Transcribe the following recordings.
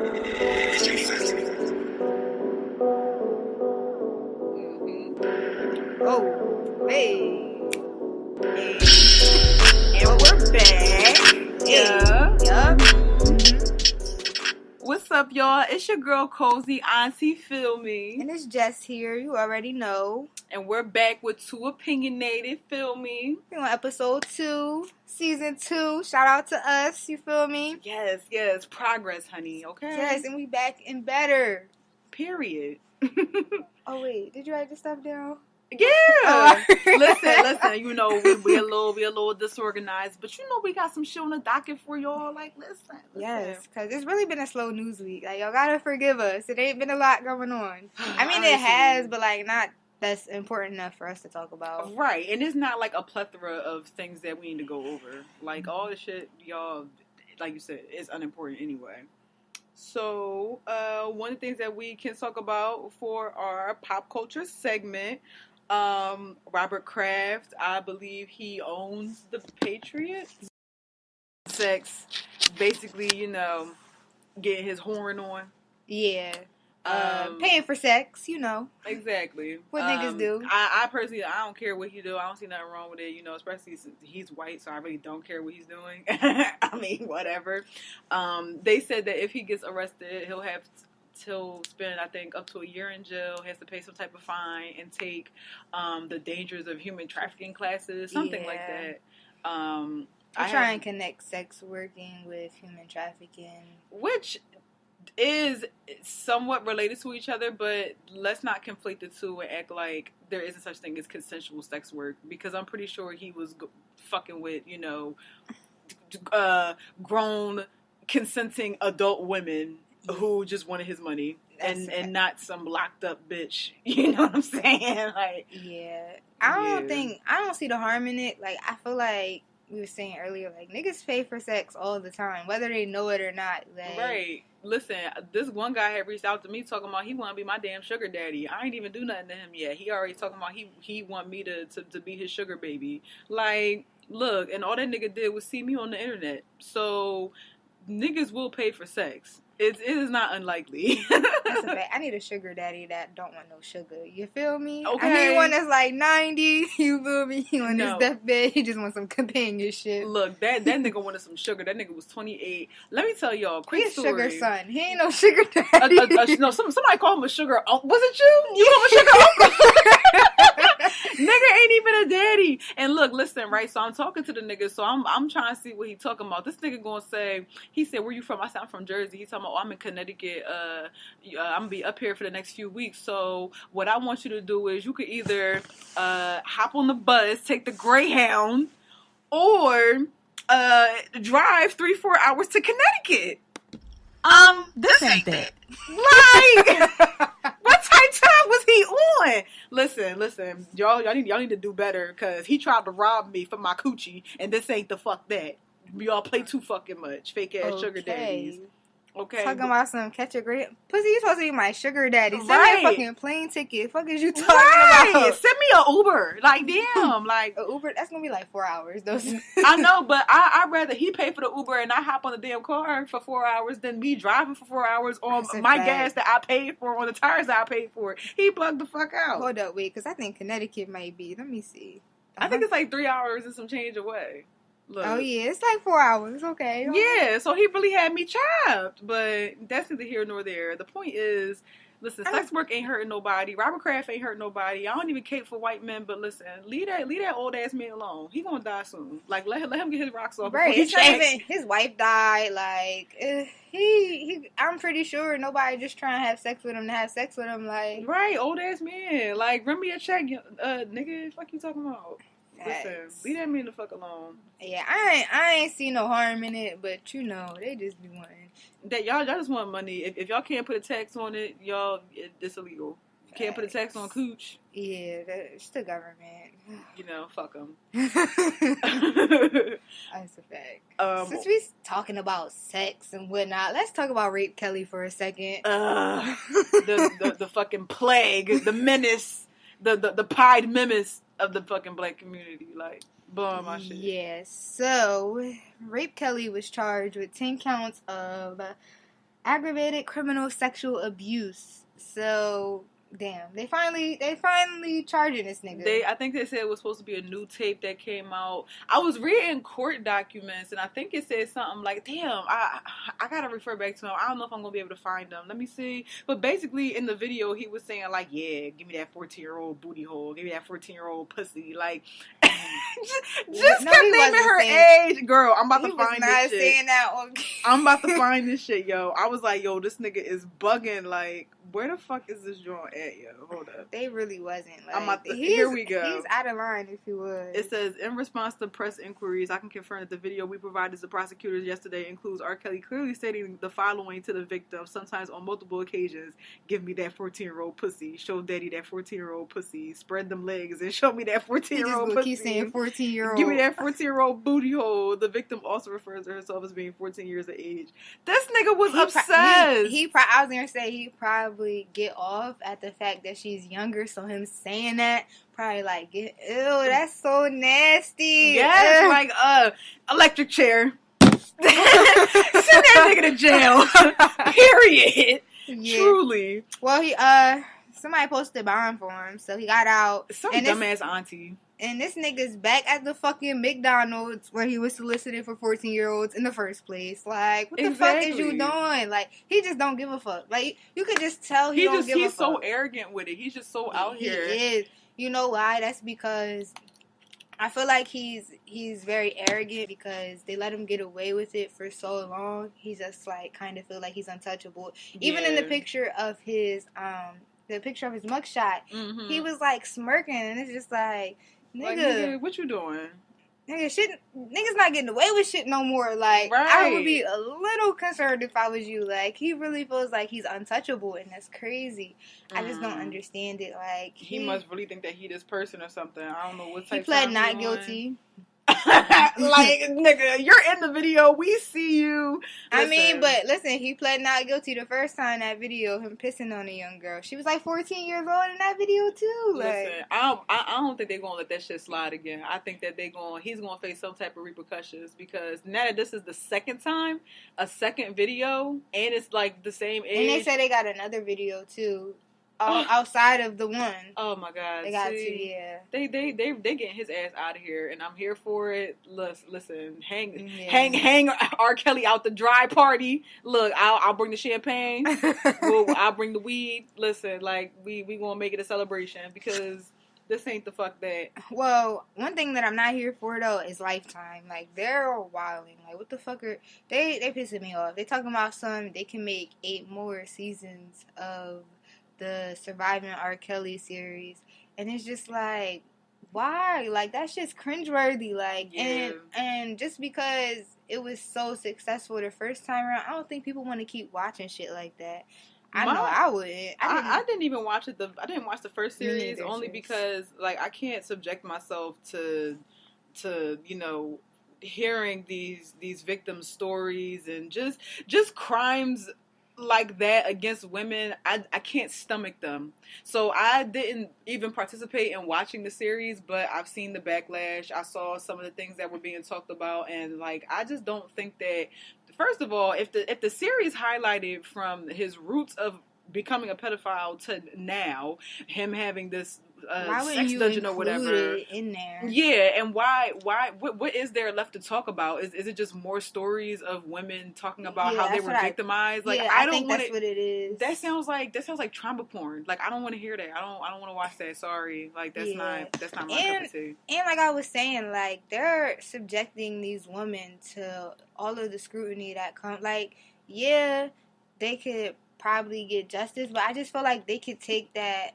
Oh, hey. And we're back. Yeah. Yup. What's up, y'all? It's your girl, COZYAUNTIE, feel me? And it's Jess here. You already know. And we're back with Two Opinionated, feel me? We're on episode 2, season 2. Shout out to us. You feel me? Yes. Progress, honey, okay? Yes, and we back and better. Period. Oh, wait. Did you write this stuff down? Yeah. Oh. Listen. You know we a little disorganized, but you know we got some shit on the docket for y'all. Like, listen. Yes, because it's really been a slow news week. Like, y'all gotta forgive us. It ain't been a lot going on. I mean, it has, but like not that's important enough for us to talk about. Right, and it's not like a plethora of things that we need to go over. Like all the shit, y'all, like you said, is unimportant anyway. So, one of the things that we can talk about for our pop culture segment. Robert Kraft, I believe he owns the Patriot. Sex, basically, you know, getting his horn on. Yeah. Paying for sex, you know. Exactly. What niggas do. I personally, I don't care what he do. I don't see nothing wrong with it, you know, especially since he's white, so I really don't care what he's doing. I mean, whatever. They said that if he gets arrested, he'll have to spend, I think, up to a year in jail. He has to pay some type of fine and take the dangers of human trafficking classes, something like that. I try and connect sex working with human trafficking, which is somewhat related to each other, but let's not conflate the two and act like there isn't such thing as consensual sex work, because I'm pretty sure he was fucking with, you know, grown consenting adult women who just wanted his money and not some locked up bitch. You know what I'm saying? Like, yeah, I don't see the harm in it. Like, I feel like we were saying earlier, like, niggas pay for sex all the time, whether they know it or not. Like, right. Listen, this one guy had reached out to me talking about he want to be my damn sugar daddy. I ain't even do nothing to him yet. He already talking about he want me to be his sugar baby. Like, look, and all that nigga did was see me on the internet. So, niggas will pay for sex. It is not unlikely. That's a fact. I need a sugar daddy that don't want no sugar. You feel me? Okay. I need one that's like 90. You feel me? He want his deathbed. He just wants some companionship. Look, that nigga wanted some sugar. That nigga was 28. Let me tell y'all, quick He's story. Sugar son. He ain't no sugar daddy. No, somebody called him a sugar uncle. Was it you? You called him a sugar uncle? Nigga ain't even a daddy. And look, listen, right? So I'm talking to the nigga. So I'm trying to see what he talking about. This nigga gonna say, he said, where you from? I said, I'm from Jersey. He talking about, oh, I'm in Connecticut. I'm gonna be up here for the next few weeks. So what I want you to do is you could either hop on the bus, take the Greyhound, or drive 3-4 hours to Connecticut. This ain't that. Like, what type time was he on? Listen, y'all need to do better, because he tried to rob me for my coochie, and this ain't the fuck that. Y'all play too fucking much, fake ass sugar daddies. Okay. Talking about some catch a great pussy. You supposed to be my sugar daddy. Send right. me a fucking plane ticket. Fuck is you talking about? Send me an Uber. Like, damn. Like, an Uber, that's gonna be like 4 hours though. I know, but I'd rather he pay for the Uber and I hop on the damn car for 4 hours than me driving for 4 hours on my gas that I paid for, on the tires that I paid for. He bugged the fuck out. Hold up, wait, because I think Connecticut might be. Let me see. I think it's like 3 hours and some change away. Look. Oh yeah, it's like 4 hours. Okay. Yeah, so he really had me chopped, but that's neither here nor there. The point is, listen, sex work ain't hurting nobody. Robert Kraft ain't hurting nobody. I don't even cape for white men, but listen, leave that old ass man alone. He gonna die soon. Like, let him get his rocks off. Right. It's not even, his wife died. Like, he. I'm pretty sure nobody just trying to have sex with him to have sex with him. Like, right, old ass man. Like, run me a check, nigga. Fuck you talking about? Listen, leave that man the fuck alone. Yeah, I ain't see no harm in it, but you know, they just be wanting that. Y'all just want money. If y'all can't put a tax on it, it's illegal. You can't put a tax on cooch. Yeah, it's the government. You know, fuck them. That's a fact. Since we talking about sex and whatnot, let's talk about Rape Kelly for a second. The fucking plague, the menace, the pied menace of the fucking black community, like, blowing my shit. Yes, so Rape Kelly was charged with 10 counts of aggravated criminal sexual abuse. So, damn, they finally charging this nigga. I think they said it was supposed to be a new tape that came out. I was reading court documents, and I think it said something like, damn, I gotta refer back to him. I don't know if I'm gonna be able to find them. Let me see. But basically, in the video, he was saying, like, yeah, give me that 14-year-old booty hole. Give me that 14-year-old pussy. Like, just kept naming her age. Girl, I'm about to find this shit. Saying that I'm about to find this shit, yo. I was like, yo, this nigga is bugging. Like, where the fuck is this joint at, yo? Hold up. They really wasn't. Like, I'm about to, here we go. He's out of line if he was. It says, in response to press inquiries, I can confirm that the video we provided to prosecutors yesterday includes R. Kelly clearly stating the following to the victim, sometimes on multiple occasions: give me that 14-year-old pussy, show daddy that 14-year-old pussy, spread them legs and show me that 14-year-old pussy. Keep saying 14-year-old. Give me that 14-year-old booty hole. The victim also refers to herself as being 14 years of age. This nigga was obsessed. I was gonna say he probably get off at the fact that she's younger, so him saying that probably like, ew, that's so nasty. Yes, like electric chair. Send that nigga to jail. Period. Yeah. Truly. Well, he somebody posted bond for him, so he got out. Some dumbass auntie. And this nigga's back at the fucking McDonald's where he was solicited for 14-year-olds in the first place. Like, what the fuck is you doing? Like, he just don't give a fuck. Like, you could just tell he don't give a fuck. He's so arrogant with it. He's just so out here. He is. You know why? That's because I feel like he's very arrogant because they let him get away with it for so long. He just, like, kind of feel like he's untouchable. Yeah. Even in the picture of his mugshot, mm-hmm. he was, like, smirking, and it's just like, nigga, what you doing? Niggas not getting away with shit no more. Like, right. I would be a little concerned if I was you. Like, he really feels like he's untouchable, and that's crazy. I just don't understand it. Like, he must really think that he this person or something. I don't know what type. He pled not guilty. Like, nigga, you're in the video. We see you. Listen. I mean, but listen, he pled not guilty the first time that video, him pissing on a young girl. She was like 14 years old in that video too. Like, listen, I don't think they're gonna let that shit slide again. I think that he's gonna face some type of repercussions because now that this is the second time, a second video, and it's like the same age. And they said they got another video too. Outside of the one. Oh my god. They got to, yeah. They getting his ass out of here, and I'm here for it. Listen, hang R. Kelly out the dry party. Look, I'll bring the champagne. I'll bring the weed. Listen, like we gonna make it a celebration because this ain't the fuck that. Well, one thing that I'm not here for though is Lifetime. Like, they're wilding. Like, what the fuck are they pissing me off? They talking about they can make 8 more seasons of the Surviving R. Kelly series, and it's just like, why? Like, that shit's cringeworthy. Like, yeah. and just because it was so successful the first time around, I don't think people want to keep watching shit like that. I wouldn't. I didn't even watch it. I didn't watch the first series only because, like, I can't subject myself to hearing these victims' stories and just crimes like that against women. I can't stomach them, so I didn't even participate in watching the series, but I've seen the backlash. I saw some of the things that were being talked about, and like, I just don't think that, first of all, if the series highlighted from his roots of becoming a pedophile to now him having this sex dungeon or whatever in there, yeah, and why what is there left to talk about? Is it just more stories of women talking about how they were victimized? Like, I don't want that's what it is. That sounds like trauma porn. Like, I don't want to hear that. I don't want to watch that. Sorry, like, that's not my cup of tea. And like I was saying, like, they're subjecting these women to all of the scrutiny that comes. Like, yeah, they could probably get justice, but I just feel like they could take that.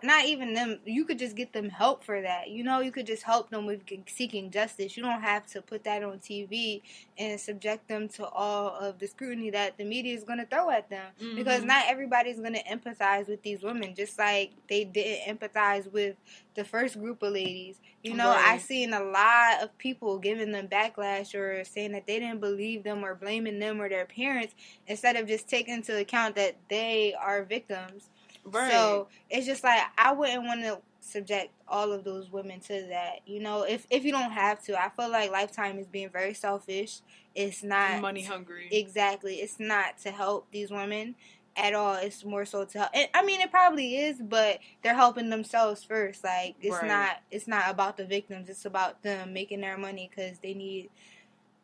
Not even them. You could just get them help for that. You know, you could just help them with seeking justice. You don't have to put that on TV and subject them to all of the scrutiny that the media is going to throw at them. Mm-hmm. Because not everybody's going to empathize with these women, just like they didn't empathize with the first group of ladies. You know, right. I seen a lot of people giving them backlash or saying that they didn't believe them or blaming them or their parents instead of just taking into account that they are victims. Right. So it's just like I wouldn't want to subject all of those women to that. You know, if you don't have to, I feel like Lifetime is being very selfish. It's not money hungry. Exactly. It's not to help these women at all. It's more so to help. I mean, it probably is, but they're helping themselves first. Like it's Right. It's not about the victims. It's about them making their money because they need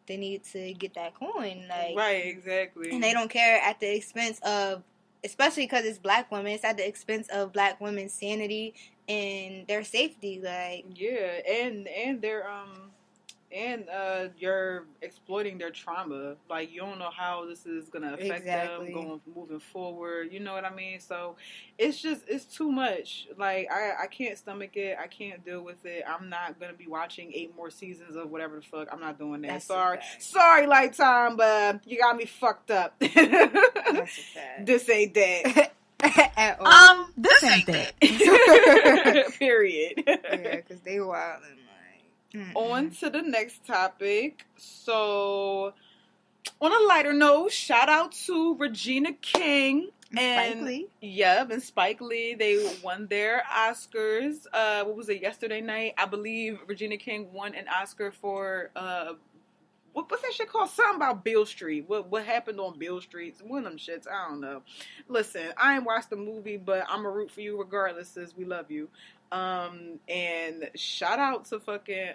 to get that coin. Like right, exactly. And they don't care at the expense of, especially because it's black women. It's at the expense of black women's sanity and their safety. Like yeah, and they're you're exploiting their trauma. Like you don't know how this is gonna affect them moving forward. You know what I mean? So it's too much. Like I can't stomach it. I can't deal with it. I'm not gonna be watching 8 more seasons of whatever the fuck. I'm not doing that. Sorry, Lifetime, but you got me fucked up. That's a fact. This ain't that. This ain't that. Period. Yeah, because they wildin'. On to the next topic. So, on a lighter note, shout out to Regina King and Spike Lee. Yep, and Spike Lee. They won their Oscars. What was it, yesterday night? I believe Regina King won an Oscar for what's that shit called? Something about Beale Street. What happened on Beale Street? One of them shits. I don't know. Listen, I ain't watched the movie, but I'm gonna root for you regardless, sis. We love you. And shout out to fucking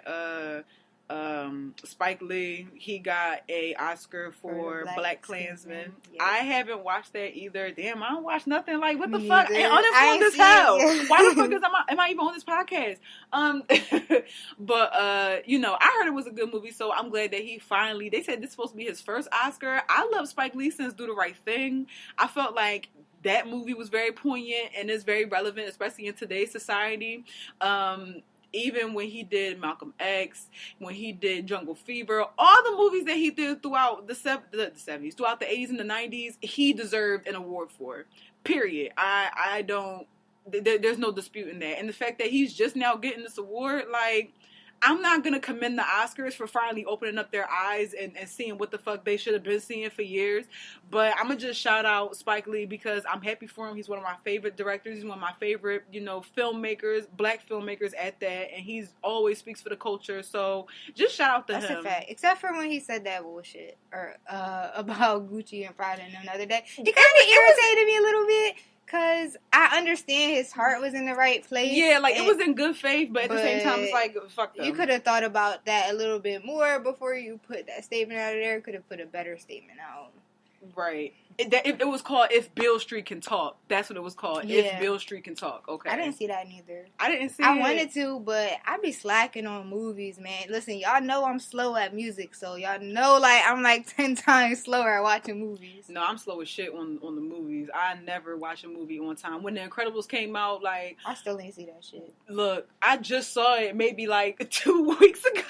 Spike Lee. He got a Oscar for Black Klansman. Yeah. I haven't watched that either. Damn, I don't watch nothing. Like, what the fuck? And uninformed as hell. Why the fuck am I even on this podcast? But you know, I heard it was a good movie, so I'm glad that he finally. They said this is supposed to be his first Oscar. I love Spike Lee since Do the Right Thing. I felt like that movie was very poignant and is very relevant, especially in today's society. Even when he did Malcolm X, when he did Jungle Fever, all the movies that he did throughout the 70s, throughout the 80s and the 90s, he deserved an award for. Period. I don't, there's no disputing that. And the fact that he's just now getting this award, like, I'm not going to commend the Oscars for finally opening up their eyes and seeing what the fuck they should have been seeing for years. But I'm going to just shout out Spike Lee because I'm happy for him. He's one of my favorite directors. He's one of my favorite, filmmakers, black filmmakers at that. And he's always speaks for the culture. So just shout out to him. That's a fact. Except for when he said that bullshit about Gucci and Prada and the other day. He kind of irritated me a little bit. Because I understand his heart was in the right place. Yeah, like, it was in good faith, but at the same time, it's like, fuck them. You could have thought about that a little bit more before you put that statement out of there. Could have put a better statement out. Right. It was called If Beale Street Can Talk. That's what it was called. Yeah. If Beale Street Can Talk. Okay. I didn't see that neither. I didn't see I wanted to, but I be slacking on movies, man. Listen, y'all know I'm slow at music, so y'all know, like, I'm like 10 times slower at watching movies. No, I'm slow as shit on the movies. I never watch a movie on time. When The Incredibles came out, like... I still didn't see that shit. Look, I just saw it maybe, like, 2 weeks ago.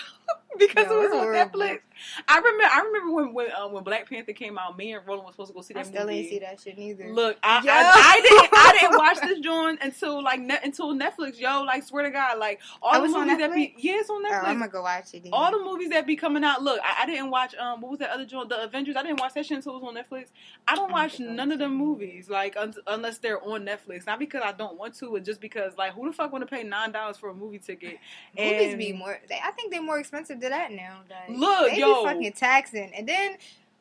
Because it was on Netflix. I remember when Black Panther came out, me and Roland was supposed to go see that movie. I still didn't see that shit neither. Look, I didn't watch this joint until Netflix, yo. Like, swear to God, like all the movies that be it's on Netflix. Oh, I'm gonna go watch it. All the movies that be coming out. Look, I didn't watch what was that other joint, The Avengers. I didn't watch that shit until it was on Netflix. I don't watch none of them movies like unless they're on Netflix. Not because I don't want to, but just because like who the fuck want to pay $9 for a movie ticket? Movies be more. I think they're more expensive than that now. Like, look, they yo, be fucking taxing, and then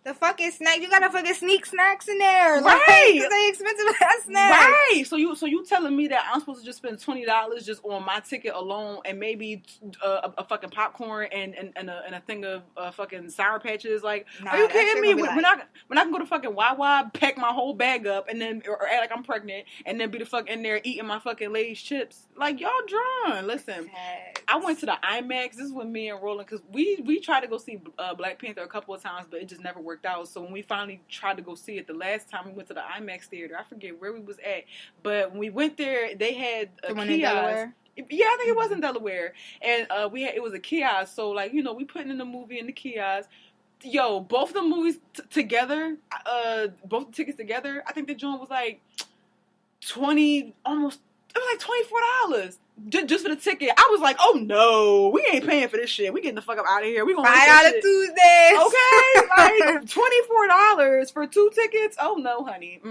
the fucking snack. You gotta fucking sneak snacks in there, right? Because they expensive ass snacks, right? So you telling me that I'm supposed to just spend $20 just on my ticket alone, and maybe a fucking popcorn and a thing of fucking Sour Patches? Like, are you kidding me? When I can go to fucking Wawa, pack my whole bag up, and then or act like I'm pregnant, and then be the fuck in there eating my fucking Lay's chips. Like, y'all drawn. Listen, I went to the IMAX. This is with me and Roland because we tried to go see Black Panther a couple of times, but it just never worked out. So when we finally tried to go see it the last time, we went to the IMAX theater. I forget where we was at, but when we went there, they had a kiosk. In Delaware? Yeah, I think it was in Delaware, and it was a kiosk. So like, we putting in the movie in the kiosk. Yo, both of the movies together, both the tickets together, I think the joint was like 20, almost It was like $24 just for the ticket. I was like, oh no, we ain't paying for this shit. We getting the fuck up out of here. We gonna $5 Tuesdays. Okay, like $24 for 2 tickets. Oh no, honey,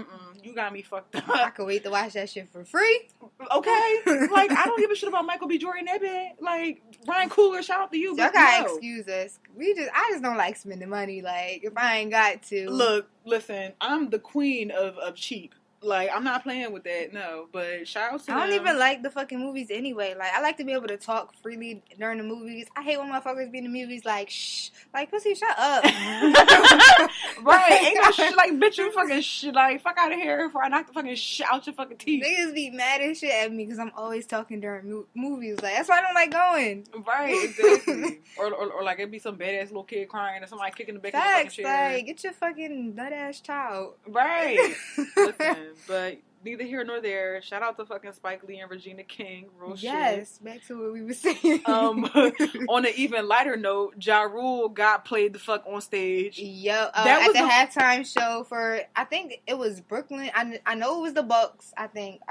you got me fucked up. I could wait to watch that shit for free. Okay, like I don't give a shit about Michael B. Jordan that bad. Like Ryan Coogler, shout out to you. Y'all gotta excuse us. I just don't like spending money. Like if I ain't got to. Look, listen, I'm the queen of cheap. Like, I'm not playing with that, no. But shout out to them. I don't even like the fucking movies anyway. Like, I like to be able to talk freely during the movies. I hate when motherfuckers be in the movies like, shh. Like, pussy, shut up. Right. Ain't no shit like, bitch, you fucking like, fuck out of here before I knock the fucking shit out your fucking teeth. Niggas be mad as shit at me because I'm always talking during movies. Like, that's why I don't like going. Right, exactly. or like, it'd be some badass little kid crying or somebody kicking the back of the fucking chair. Like, get your fucking nut-ass child. Right. Listen. But neither here nor there. Shout out to fucking Spike Lee and Regina King. Real yes, shit. Back to what we were saying. On an even lighter note, Ja Rule got played the fuck on stage. Yep. At the halftime show for, I think it was Brooklyn. I know it was the Bucks. I think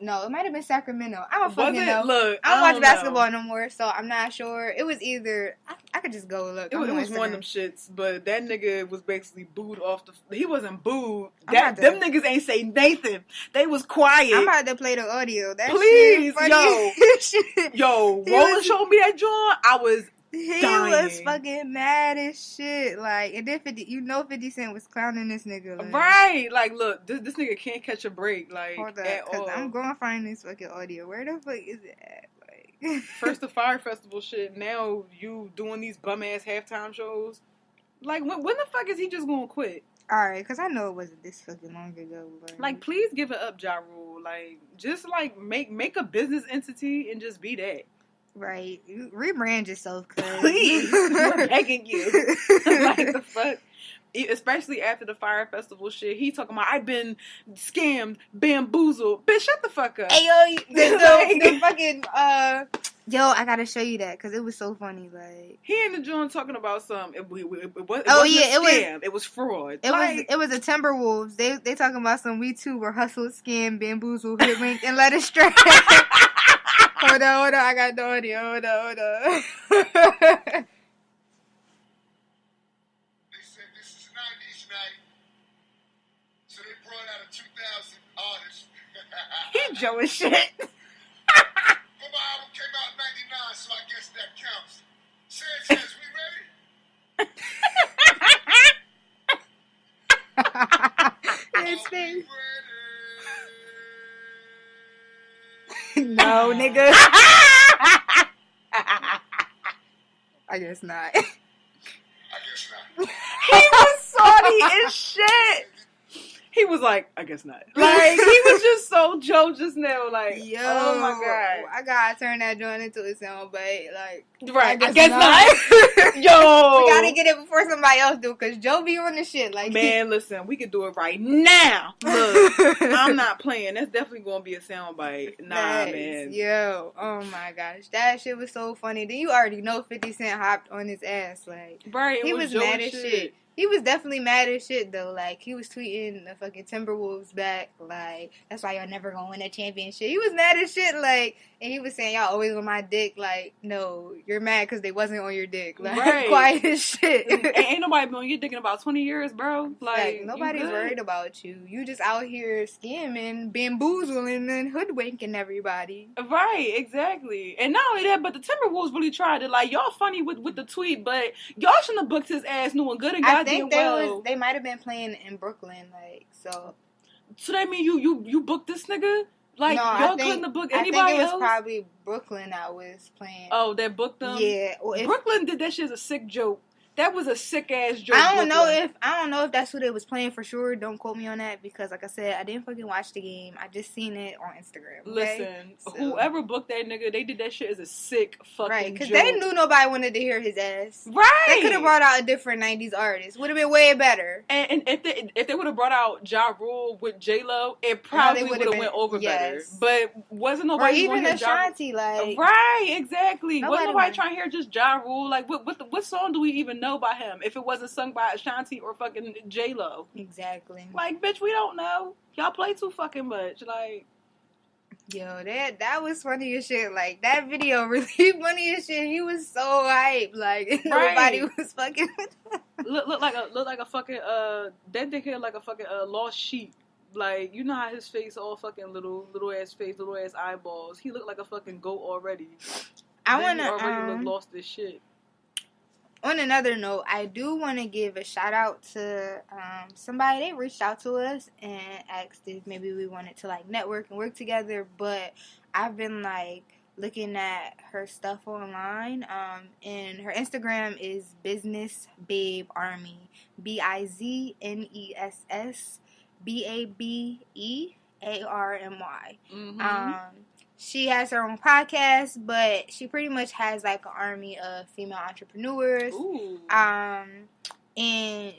no, it might have been Sacramento. I don't fucking know. Look, I don't watch basketball no more, so I'm not sure. It was either I could just go look. It was one of them shits, but that nigga was basically booed off the. He wasn't booed. Them niggas ain't say Nathan. They was quiet. I'm about to play the audio. That please, shit yo, Roland showed me that joint. I was dying. Was fucking mad as shit. Like, and then 50 Cent was clowning this nigga. Like, right. Like, look, this nigga can't catch a break. Like, hold up, at all. I'm going to find this fucking audio. Where the fuck is it at? Like, first the Fire Festival shit. Now you doing these bum ass halftime shows. Like, when the fuck is he just gonna quit? Alright, because I know it wasn't this fucking long ago. But like, please give it up, Ja Rule. Like, just, like, make a business entity and just be that. Right. Rebrand yourself, cuz. Please. We're begging you. Like, the fuck? Especially after the Fire Festival shit. He talking about, I've been scammed, bamboozled. Bitch, shut the fuck up. Hey, yo, the fucking, yo, I gotta show you that, because it was so funny, like. He in the joint talking about some, it wasn't a scam. It was fraud. It was the Timberwolves. They talking about some, we too were hustled, scammed, bamboozled, hoodwinked, and led astray. Hold on, I got the audio, hold on. They said this is 90s night, so they brought out a 2000 artist. He Joe as shit. But my album came out in 99, so I guess that counts. Sanchez, we ready? His face. No, nigga. I guess not. I guess not. He was salty as shit. He was like, I guess not. Like, he was just so Joe just now. Like, yo, oh my God. I gotta turn that joint into a sound bite. Like, right, I guess not. Yo. We gotta get it before somebody else do, because Joe be on the shit. Like, man, listen, we could do it right now. Look, I'm not playing. That's definitely gonna be a sound bite. Nah, man. Yo, oh my gosh. That shit was so funny. Then you already know 50 Cent hopped on his ass. Like, right, he was mad as shit. He was definitely mad as shit, though. Like, he was tweeting the fucking Timberwolves back. Like, that's why y'all never gonna win a championship. He was mad as shit, like, and he was saying, y'all always on my dick. Like, no, you're mad because they wasn't on your dick. Like, right. Quiet as shit. Ain't nobody been on your dick in about 20 years, bro. Like nobody's worried about you. You just out here scamming, bamboozling, and hoodwinking everybody. Right, exactly. And not only that, but the Timberwolves really tried it. Like, y'all funny with the tweet, but y'all shouldn't have booked his ass knowing good and I think they might have been playing in Brooklyn, like, so. So that mean you booked this nigga? Like, no, y'all couldn't have booked anybody else? I think it was probably Brooklyn that was playing. Oh, that booked them? Yeah. Well, Brooklyn did that shit as a sick joke. That was a sick ass joke. I don't know if that's who they was playing for sure. Don't quote me on that, because like I said, I didn't fucking watch the game. I just seen it on Instagram. Okay? Listen, whoever booked that nigga, they did that shit as a sick fucking right, because joke. they knew nobody wanted to hear his ass. Right. They could have brought out a different 90s artist. Would have been way better. And if they would have brought out Ja Rule with J-Lo, it probably would have went over better. But wasn't nobody or even Ashanti, like. Right, exactly. Wasn't nobody trying to hear just Ja Rule? Like, what song do we even know by him? If it wasn't sung by Ashanti or fucking J-Lo. Exactly. Like, bitch, we don't know. Y'all play too fucking much. Like, Yo, that was funny as shit. Like, that video really funny as shit. He was so hyped. Like, nobody was fucking with him. Look like a fucking that dickhead like a fucking lost sheep. Like, you know how his face all fucking little ass face, little ass eyeballs. He looked like a fucking goat already. I Then wanna he already look lost as shit. On another note, I do want to give a shout out to somebody. They reached out to us and asked if maybe we wanted to like network and work together. But I've been like looking at her stuff online. And her Instagram is Business Babe Army. BiznesBabeArmy. She has her own podcast, but she pretty much has like an army of female entrepreneurs. Ooh. And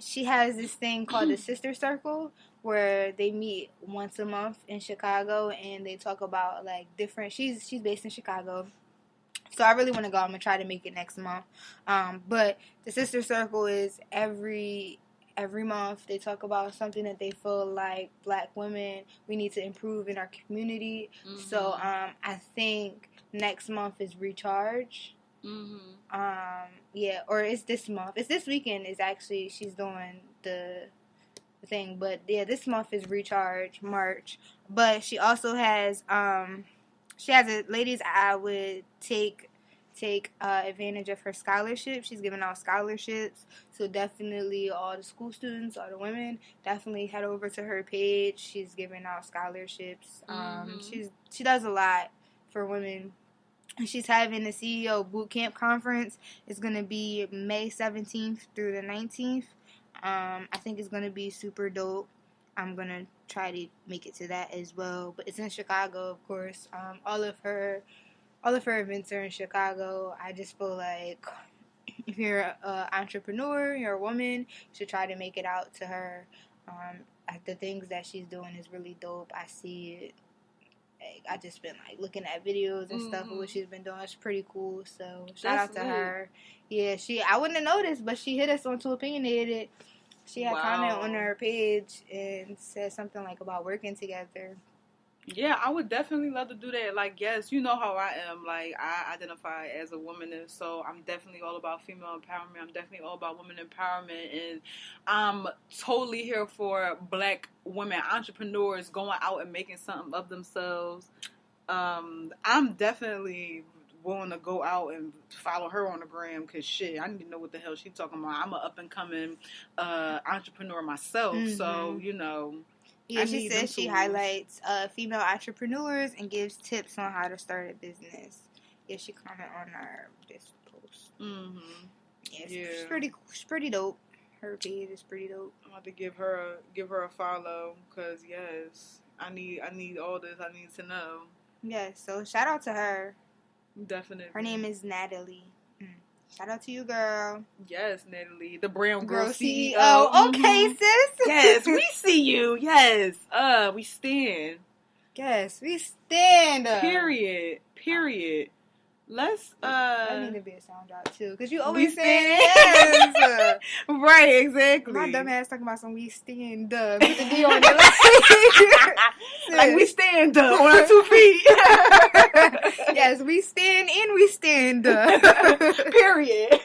she has this thing called the Sister Circle, where they meet once a month in Chicago and they talk about like different. She's based in Chicago, so I really want to go. I'm gonna try to make it next month. But the Sister Circle is every month they talk about something that they feel like Black women we need to improve in our community. So I think next month is Recharge. Yeah, or it's this month. It's this weekend is actually she's doing the thing, but yeah, this month is Recharge, March. But she also has she has a ladies I would take advantage of her scholarship. She's giving out scholarships, so definitely all the school students, all the women, definitely head over to her page. She's giving out scholarships. She does a lot for women. She's having the CEO Boot Camp Conference. It's going to be May 17th through the 19th. I think it's going to be super dope. I'm going to try to make it to that as well. But it's in Chicago, of course. All of her events are in Chicago. I just feel like if you're an entrepreneur, you're a woman, you should try to make it out to her. The things that she's doing is really dope. I see it. I just been like looking at videos and stuff of what she's been doing. It's pretty cool. So shout out to her. Yeah, I wouldn't have noticed, but she hit us on To Opinionated. She had comment on her page and said something like about working together. Yeah, I would definitely love to do that. Like, yes, you know how I am. Like, I identify as a womanist, so I'm definitely all about female empowerment. I'm definitely all about women empowerment, and I'm totally here for Black women entrepreneurs going out and making something of themselves. I'm definitely willing to go out and follow her on the gram, because shit, I need to know what the hell she's talking about. I'm an up-and-coming entrepreneur myself, so, you know... Yeah, she says she highlights female entrepreneurs and gives tips on how to start a business. Yeah, she commented on this post. Yeah, she's pretty dope. Her page is pretty dope. I'm about to give her a follow, because yes, I need all this. I need to know. Yes, so shout out to her. Definitely. Her name is Natalie. Shout out to you, girl. Yes, Natalie, the Brown Girl CEO. Okay, sis. Yes, we see you. Yes. We stand. Yes, we stand. Period. Let's that need to be a sound drop too, because you always say yes. Right, exactly. My dumb ass talking about some we stand with the D on it. Like we stand on our 2 feet. Yes, we stand and we stand. Period.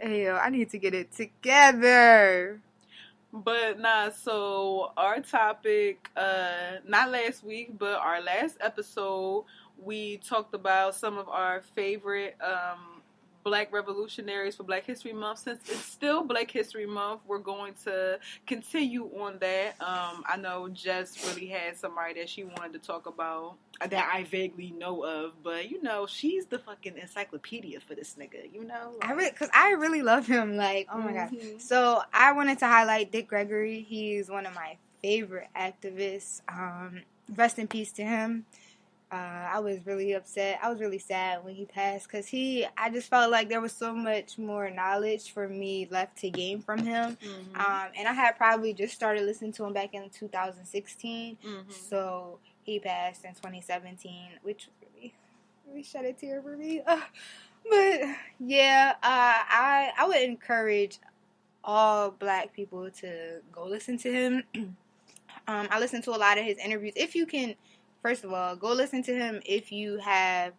Hey, yo, I need to get it together. But nah, so our topic, not last week, but our last episode, we talked about some of our favorite Black revolutionaries for Black History Month. Since it's still Black History Month, we're going to continue on that. I know Jess really had somebody that she wanted to talk about that I vaguely know of, but you know, she's the fucking encyclopedia for this nigga, you know? Like, because I really love him. Like, oh my God. So I wanted to highlight Dick Gregory. He's one of my favorite activists. Rest in peace to him. I was really upset. I was really sad when he passed, because I just felt like there was so much more knowledge for me left to gain from him. And I had probably just started listening to him back in 2016. So he passed in 2017, which really shed a tear for me. But yeah, I would encourage all Black people to go listen to him. I listened to a lot of his interviews. If you can first of all, go listen to him if you have,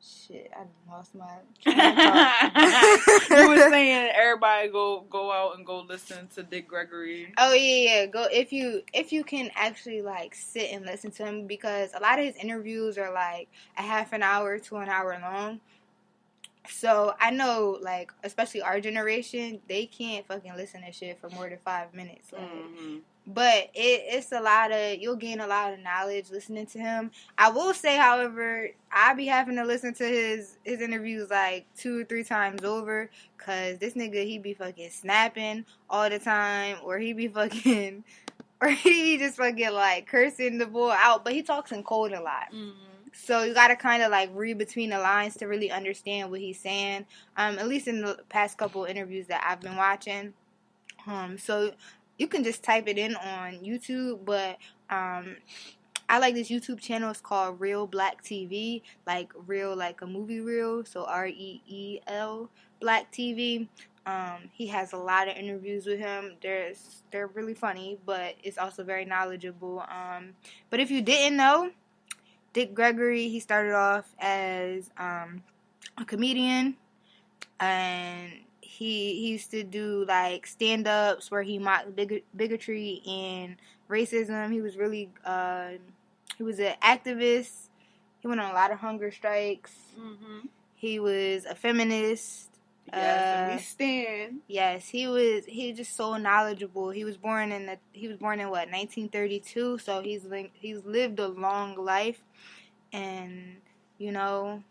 shit, I lost my train of thought. You were saying everybody go out and go listen to Dick Gregory. Oh yeah. Go if you can actually like sit and listen to him, because a lot of his interviews are like a half an hour to an hour long. So I know, like, especially our generation, they can't fucking listen to shit for more than 5 minutes. Like, but it's a lot of, you'll gain a lot of knowledge listening to him. I will say, however, I be having to listen to his interviews like 2 or 3 times over, cause this nigga, he be fucking snapping all the time, or he be fucking, or he just fucking like cursing the boy out. But he talks in code a lot. So you gotta kind of like read between the lines to really understand what he's saying. At least in the past couple interviews that I've been watching. So you can just type it in on YouTube, but I like this YouTube channel. It's called Real Black TV, like real, like a movie reel. So REEL Black TV. He has a lot of interviews with him. They're really funny, but it's also very knowledgeable. But if you didn't know, Dick Gregory, he started off as a comedian, and he used to do like stand-ups where he mocked bigotry and racism. He was really he was an activist. He went on a lot of hunger strikes. He was a feminist. Yes, and we stand. Yes, he was just so knowledgeable. He was born in what, 1932, so he's lived a long life, and you know,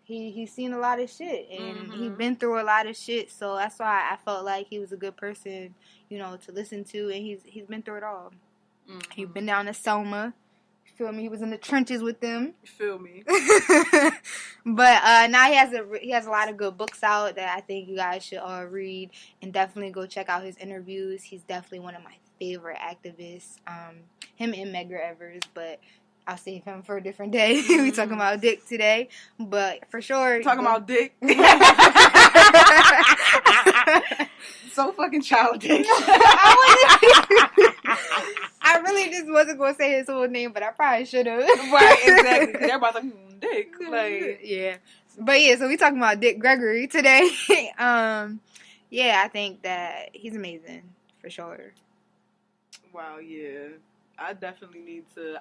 he's seen a lot of shit, and he's been through a lot of shit, so that's why I felt like he was a good person, you know, to listen to, and he's been through it all. He's been down to Selma. Feel me? He was in the trenches with them. You feel me? But now he has a lot of good books out that I think you guys should all read, and definitely go check out his interviews. He's definitely one of my favorite activists. Him and Medgar Evers, but I'll save him for a different day. We talking about Dick today, but for sure talking about Dick. So fucking childish. I really just wasn't gonna say his whole name, but I probably should have. Right, exactly. Everybody's like, Dick, like, yeah. But yeah, so we talking about Dick Gregory today. Yeah, I think that he's amazing for sure. Wow, yeah, I definitely need to.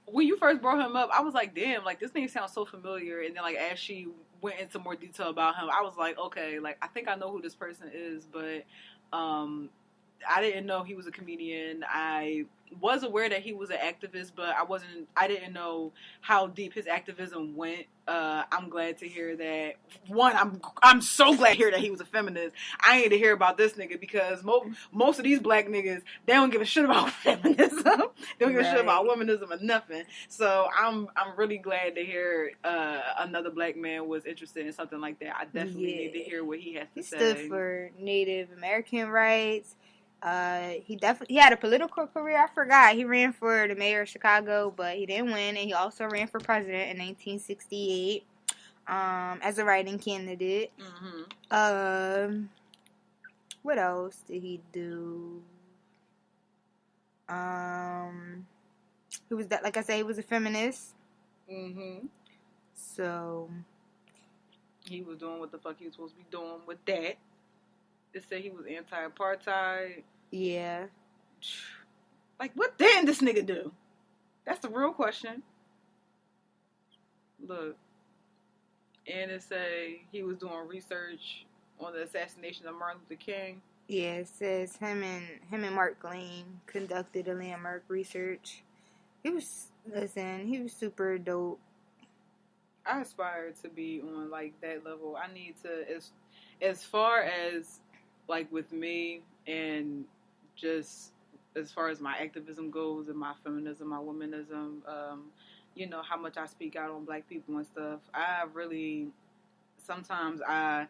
When you first brought him up, I was like, damn, like this name sounds so familiar. And then like as she went into more detail about him, I was like, okay, like I think I know who this person is, but I didn't know he was a comedian. I was aware that he was an activist, but I didn't know how deep his activism went. I'm glad to hear that. One, I'm so glad to hear that he was a feminist. I need to hear about this nigga, because most of these black niggas, they don't give a shit about feminism. They don't give a shit about womanism or nothing. So I'm really glad to hear another black man was interested in something like that. I definitely need to hear what he has to say. He stood for Native American rights. He had a political career. I forgot. He ran for the mayor of Chicago, but he didn't win. And he also ran for president in 1968 as a writing candidate. What else did he do? He was like I said, he was a feminist. So he was doing what the fuck he was supposed to be doing with that. It said he was anti-apartheid. Yeah. Like, what didn't this nigga do? That's the real question. Look. And it say he was doing research on the assassination of Martin Luther King. Yeah, it says him and Mark Lane conducted a landmark research. He was super dope. I aspire to be on, like, that level. I need to, as far as, like, with me, and just as far as my activism goes, and my feminism, my womanism, you know, how much I speak out on black people and stuff, sometimes I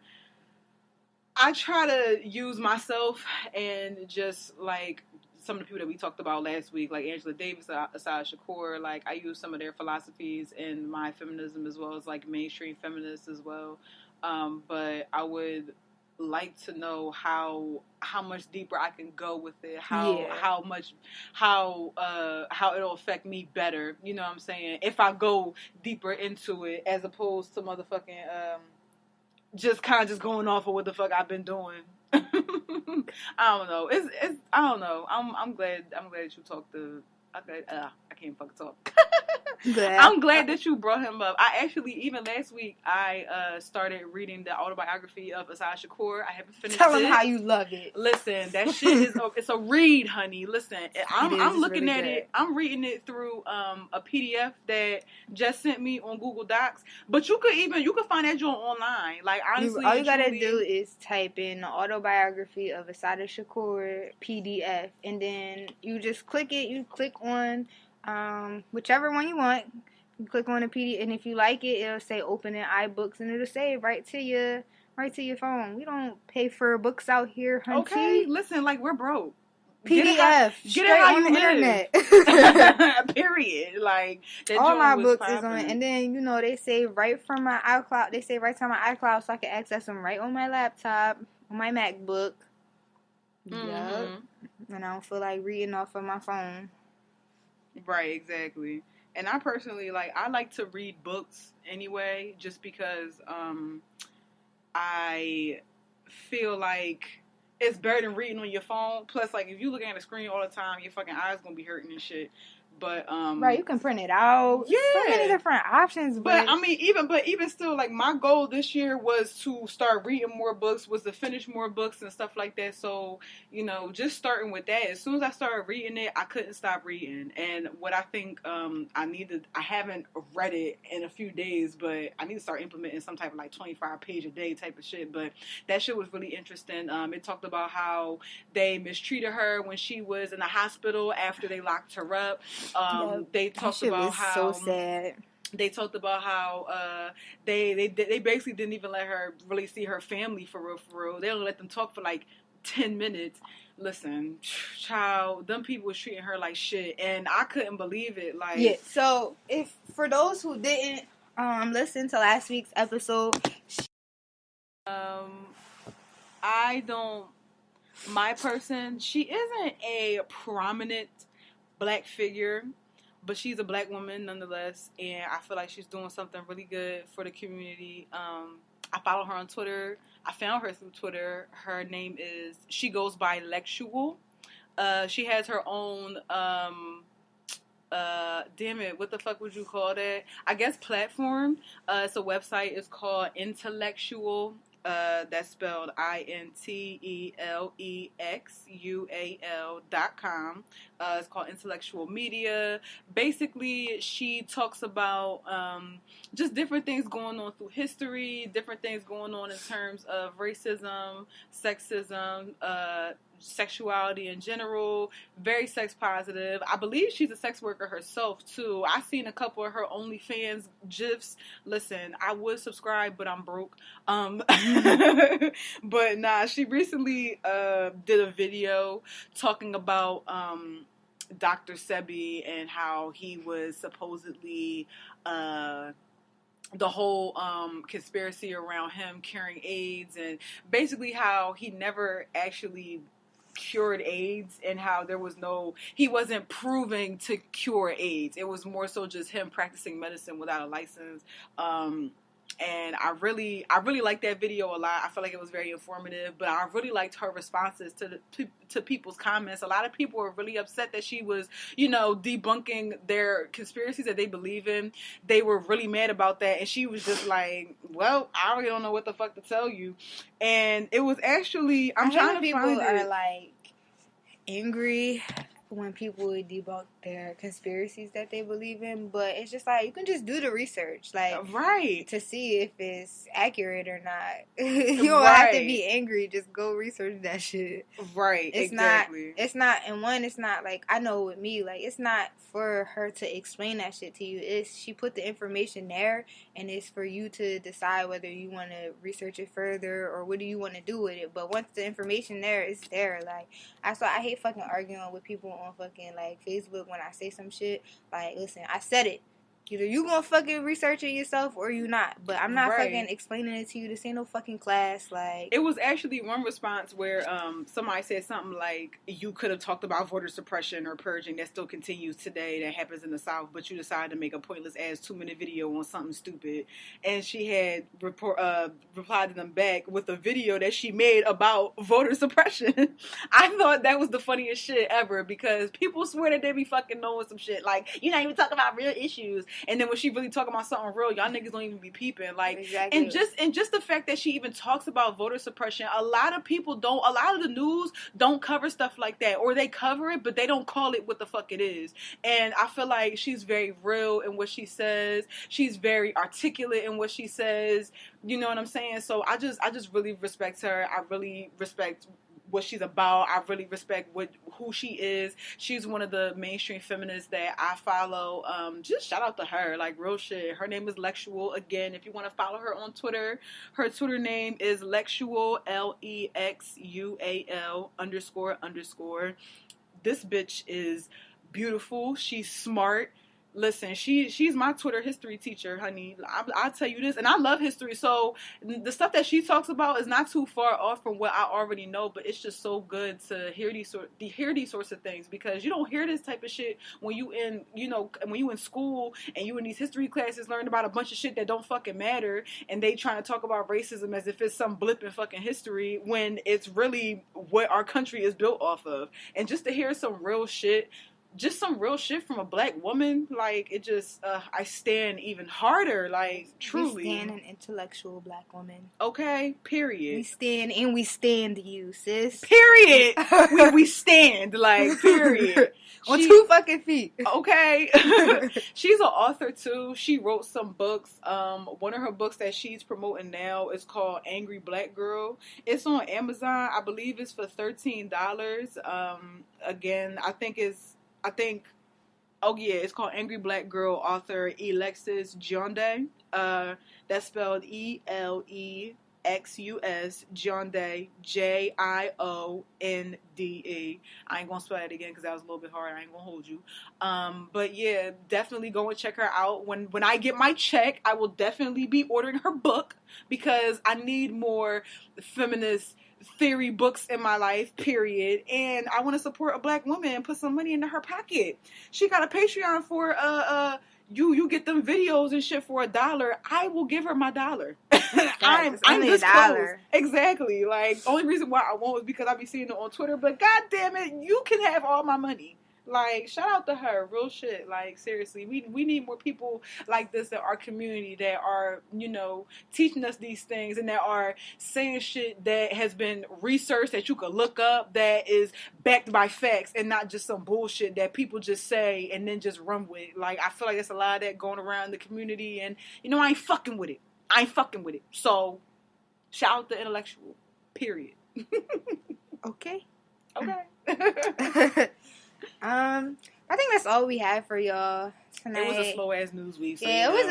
try to use myself and just, like, some of the people that we talked about last week, like Angela Davis, Asad Shakur, like, I use some of their philosophies in my feminism, as well as, like, mainstream feminists as well. But I would like to know how much deeper I can go with it, Yeah. how it'll affect me better. You know what I'm saying? If I go deeper into it, as opposed to motherfucking just going off of what the fuck I've been doing. I don't know. It's I don't know. I'm glad that you talked to. I can't fucking talk. I'm glad that you brought him up. I actually, even last week, I started reading the autobiography of Asad Shakur. I haven't finished it. Tell him how you love it. Listen, that shit it's a read, honey. Listen, I'm looking really at good. it. I'm reading it through a PDF that Jess sent me on Google Docs. But you could find that joint online. Like, honestly, all you gotta do is type in the autobiography of Asad Shakur PDF, and then you just click it. You click on whichever one you want. You click on the PDF, and if you like it, it'll say open in iBooks, and it'll save right to your phone. We don't pay for books out here, hunty. Okay, listen, like, we're broke. PDF, get it how on you the internet. Period. Like, all my books is on, and then they save right from my iCloud. They save right to my iCloud, so I can access them right on my laptop, on my MacBook. Mm-hmm. Yup. And I don't feel like reading off of my phone. Right, exactly. And I personally I like to read books anyway, just because I feel like it's better than reading on your phone. Plus, like, if you looking at a screen all the time, your fucking eyes gonna be hurting and shit. But right, you can print it out. Yeah, so many different options. But I mean, even still, like, my goal this year was to start reading more books, was to finish more books and stuff like that. So, just starting with that. As soon as I started reading it, I couldn't stop reading. And what I think I haven't read it in a few days, but I need to start implementing some type of 25-page a day type of shit. But that shit was really interesting. It talked about how they mistreated her when she was in the hospital after they locked her up. They talked about how so sad. They talked about how they basically didn't even let her really see her family for real. They only let them talk for 10 minutes. Listen, child, them people was treating her like shit, and I couldn't believe it. Yeah. So if for those who didn't listen to last week's episode, my person, she isn't a prominent Black figure, but she's a Black woman nonetheless, and I feel like she's doing something really good for the community. I follow her on Twitter. I found her through Twitter. Her name she goes by Lexual. She has her own damn it, what the fuck would you call that? I guess platform. It's a website. It's called Intellectual. That's spelled INTELLEXUAL.com. It's called Intellectual Media. Basically, she talks about just different things going on through history, different things going on in terms of racism, sexism, sexuality in general. Very sex positive. I believe she's a sex worker herself too. I've seen a couple of her OnlyFans gifs. Listen, I would subscribe, but I'm broke. But nah, she recently did a video talking about Dr. Sebi and how he was supposedly the whole conspiracy around him curing AIDS, and basically how he never actually cured AIDS, and how he wasn't proving to cure AIDS. It was more so just him practicing medicine without a license. And I really liked that video a lot. I felt like it was very informative, but I really liked her responses to people's comments. A lot of people were really upset that she was, debunking their conspiracies that they believe in. They were really mad about that, and she was just like, well, I really don't know what the fuck to tell you. And it was actually, I'm trying to people find are it. Angry when people debunk their conspiracies that they believe in, but it's just you can just do the research, right, to see if it's accurate or not. You don't have to be angry. Just go research that shit. Right, exactly. It's not, I know with me, it's not for her to explain that shit to you. She put the information there, and it's for you to decide whether you want to research it further or what do you want to do with it. But once the information there, it's there. That's why I hate fucking arguing with people on fucking Facebook when I say some shit. Listen, I said it. Either you gonna fucking research it yourself or you not. But I'm not Right. fucking explaining it to you. This ain't no fucking class. Like, It was actually one response where somebody said something like, you could have talked about voter suppression or purging that still continues today, that happens in the South, but you decided to make a pointless ass 2-minute video on something stupid. And she had replied to them back with a video that she made about voter suppression. I thought that was the funniest shit ever, because people swear that they be fucking knowing some shit. Like, you're not even talking about real issues. And then when she really talking about something real, y'all niggas don't even be peeping. Like, exactly. and just the fact that she even talks about voter suppression, a lot of the news don't cover stuff like that, or they cover it, but they don't call it what the fuck it is. And I feel like she's very real in what she says. She's very articulate in what she says. You know what I'm saying? So I just really respect her. I really respect what she's about. I really respect who she is. She's one of the mainstream feminists that I follow. Just shout out to her, like, real shit. Her name is Lexual. Again, if you want to follow her on Twitter, her Twitter name is Lexual, LEXUAL__. This bitch is beautiful. She's smart. Listen, she's my Twitter history teacher, honey. I'll tell you this, and I love history, so the stuff that she talks about is not too far off from what I already know, but it's just so good to hear these sorts of things, because you don't hear this type of shit when you in school and you in these history classes learning about a bunch of shit that don't fucking matter, and they trying to talk about racism as if it's some blip in fucking history when it's really what our country is built off of. And just to hear some real shit from a black woman, like, it just, I stand even harder, like, truly. We stand an intellectual black woman. Okay, period. We stand you, sis. Period. we stand, like, period. On 2 fucking feet. Okay. She's an author, too. She wrote some books. One of her books that she's promoting now is called Angry Black Girl. It's on Amazon. I believe it's for $13. Again, it's called Angry Black Girl, author Alexis Jonde. That's spelled ELEXUS Jonde, JIONDE. I ain't gonna spell that again because that was a little bit hard. I ain't gonna hold you. But yeah, definitely go and check her out. When I get my check, I will definitely be ordering her book, because I need more feminist theory books in my life, period. And I want to support a black woman and put some money into her pocket. She got a Patreon for you get them videos and shit for $1. I will give her my $1. I'm this close. Exactly. Like, only reason why I won't is because I be seeing it on Twitter, but god damn it, you can have all my money. Like, shout out to her, real shit. Like, seriously, we need more people like this in our community that are, teaching us these things, and that are saying shit that has been researched, that you could look up, that is backed by facts, and not just some bullshit that people just say and then just run with. Like, I feel like there's a lot of that going around the community, and, I ain't fucking with it. So, shout out to intellectual, period. Okay. Okay. I think that's all we have for y'all tonight. It was a slow ass news week. So yeah, we've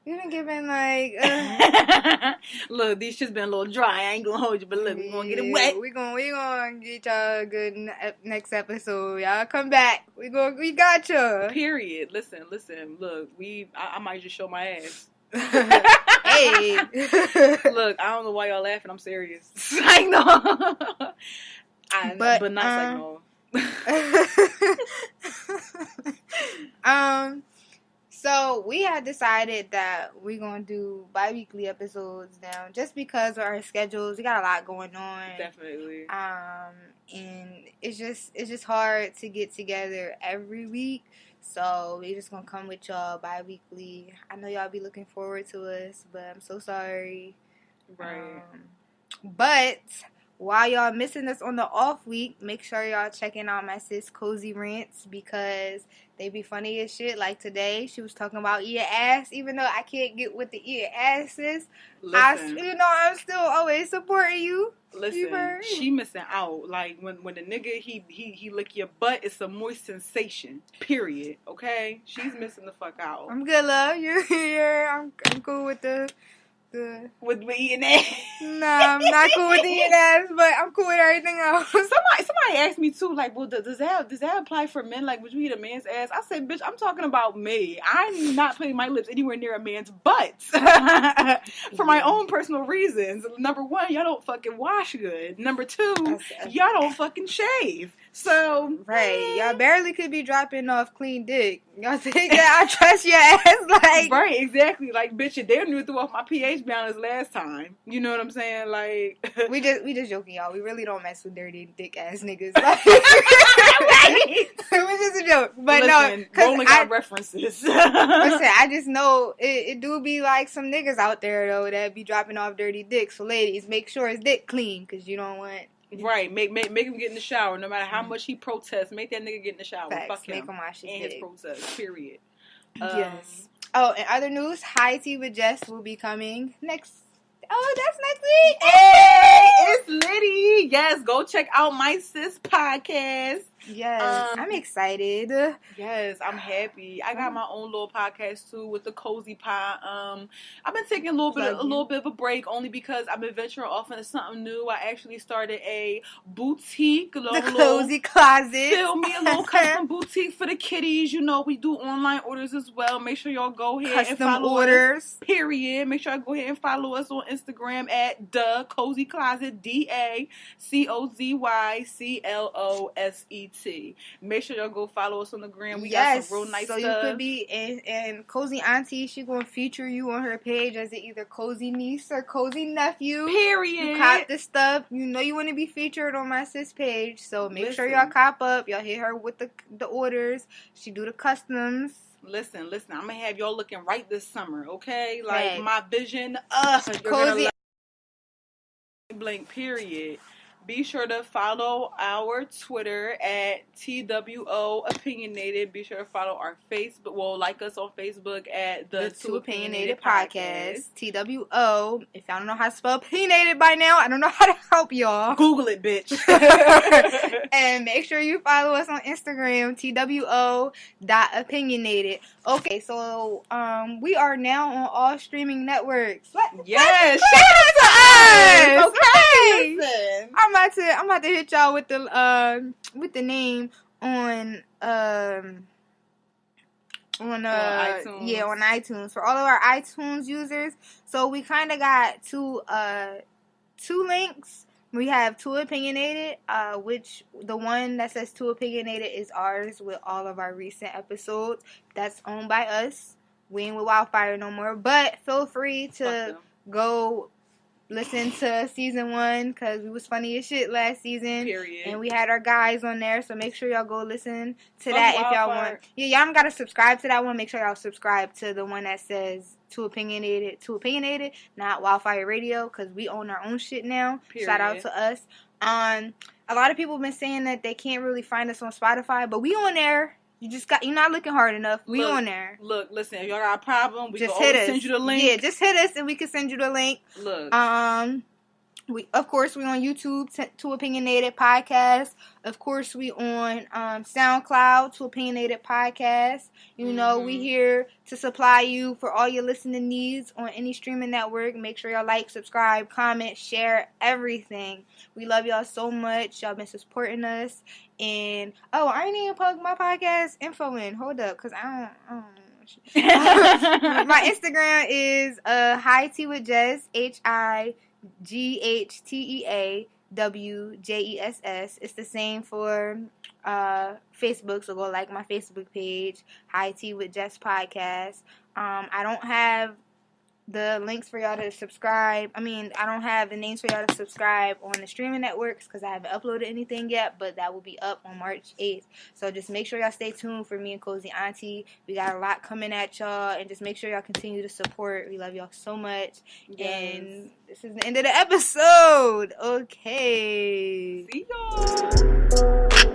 been giving like. Look, these shit's been a little dry. I ain't gonna hold you, but look, we gonna get it wet. We gonna get y'all a good next episode. Y'all come back. We got you. Period. Listen. Look, I might just show my ass. Hey. Look, I don't know why y'all laughing. I'm serious. I know. But not like no. So we had decided that we're gonna do bi-weekly episodes now, just because of our schedules. We got a lot going on. Definitely. And it's just hard to get together every week. So we're just gonna come with y'all bi-weekly. I know y'all be looking forward to us, but I'm so sorry. Right. But while y'all missing us on the off week, make sure y'all checking out my sis Cozy Rants, because they be funny as shit. Like today, she was talking about eating ass, even though I can't get with the eating ass, sis. Listen. I'm still always supporting you. Listen, she missing out. Like when the nigga he lick your butt, it's a moist sensation. Period. Okay, she's missing the fuck out. I'm good, love. You're here. I'm cool with the. With eating ass. Nah, I'm not cool with eating ass, but I'm cool with everything else. Somebody somebody asked me too, like, well, does that apply for men? Like, would you eat a man's ass? I said, bitch, I'm talking about me. I'm not putting my lips anywhere near a man's butt for my own personal reasons. Number one, y'all don't fucking wash good. Number two, y'all don't fucking shave. So right, y'all barely could be dropping off clean dick. Y'all think that I trust your ass? Like, right, exactly. Like, bitch, you damn near threw off my pH balance last time. You know what I'm saying? Like, we just joking, y'all. We really don't mess with dirty dick ass niggas. Like, it was just a joke, but listen, no, rolling out references. Listen, I just know it do be like some niggas out there though that be dropping off dirty dick. So ladies, make sure his dick clean because you don't want. Right, make him get in the shower. No matter how much he protests, make that nigga get in the shower. Facts. Fuck him. Make him wash his and dick. his protest. Period. Yes. Oh, and other news: High Tea with Jess will be coming next. Oh, that's next week. Hey, it's Liddy. Yes, go check out my sis podcast. Yes, I'm excited. Yes, I'm happy. I got my own little podcast too with the Cozy Pie. I've been taking a little bit of a break only because I've been venturing off into something new. I actually started a boutique, The Cozy Closet. Feel me, a little custom boutique for the kitties. You know, we do online orders as well. Make sure y'all go ahead and follow orders. us. Period. Make sure y'all go ahead and follow us on Instagram at The Cozy Closet, DACOZYCLOSET. Make sure y'all go follow us on the gram. We got some real nice stuff. So you could be and Cozy Auntie, she gonna feature you on her page as either cozy niece or cozy nephew. Period. You cop the stuff. You know you want to be featured on my sis page. So make sure y'all cop up. Y'all hit her with the orders. She do the customs. Listen. I'm gonna have y'all looking right this summer, okay? Like my vision. You're Cozy. Blank. Period. Be sure to follow our Twitter at TWO Opinionated. Be sure to follow our Facebook. Well, like us on Facebook at the Two Opinionated Podcast. TWO. If y'all don't know how to spell opinionated by now, I don't know how to help y'all. Google it, bitch. And make sure you follow us on Instagram, TWO.opinionated. Okay, so we are now on all streaming networks. Yes, shout out to us. Okay. Listen. I'm about to hit y'all with the name on iTunes. Yeah, on iTunes for all of our iTunes users. So we kind of got two links. We have Too Opinionated, which the one that says Too Opinionated is ours with all of our recent episodes. That's owned by us. We ain't with Wildfire no more, but feel free to go listen to season 1 because we was funny as shit last season. Period. And we had our guys on there, so make sure y'all go listen to that if y'all want. Yeah, y'all gotta subscribe to that one. Make sure y'all subscribe to the one that says Too Opinionated, not Wildfire Radio, because we own our own shit now. Period. Shout out to us. A lot of people have been saying that they can't really find us on Spotify, but we on there. You're not looking hard enough. We on there. Look, listen, if y'all got a problem, we just can always send you the link. Yeah, just hit us and we can send you the link. Look. We on YouTube, Too Opinionated Podcast. Of course, we on SoundCloud, Too Opinionated Podcast. You know, we here to supply you for all your listening needs on any streaming network. Make sure y'all like, subscribe, comment, share, everything. We love y'all so much. Y'all been supporting us. And, I ain't even plug my podcast info in. Hold up, because I don't my Instagram is High Tea with Jess, HIGHTEAWJESS. It's the same for Facebook, so go like my Facebook page, High Tea with Jess Podcast. I don't have the links for y'all to subscribe. I don't have the names for y'all to subscribe on the streaming networks because I haven't uploaded anything yet, but that will be up on March 8th. So just make sure y'all stay tuned for me and Cozy Auntie. We got a lot coming at y'all, and just make sure y'all continue to support. We love y'all so much. Yes. And this is the end of the episode. Okay. See y'all.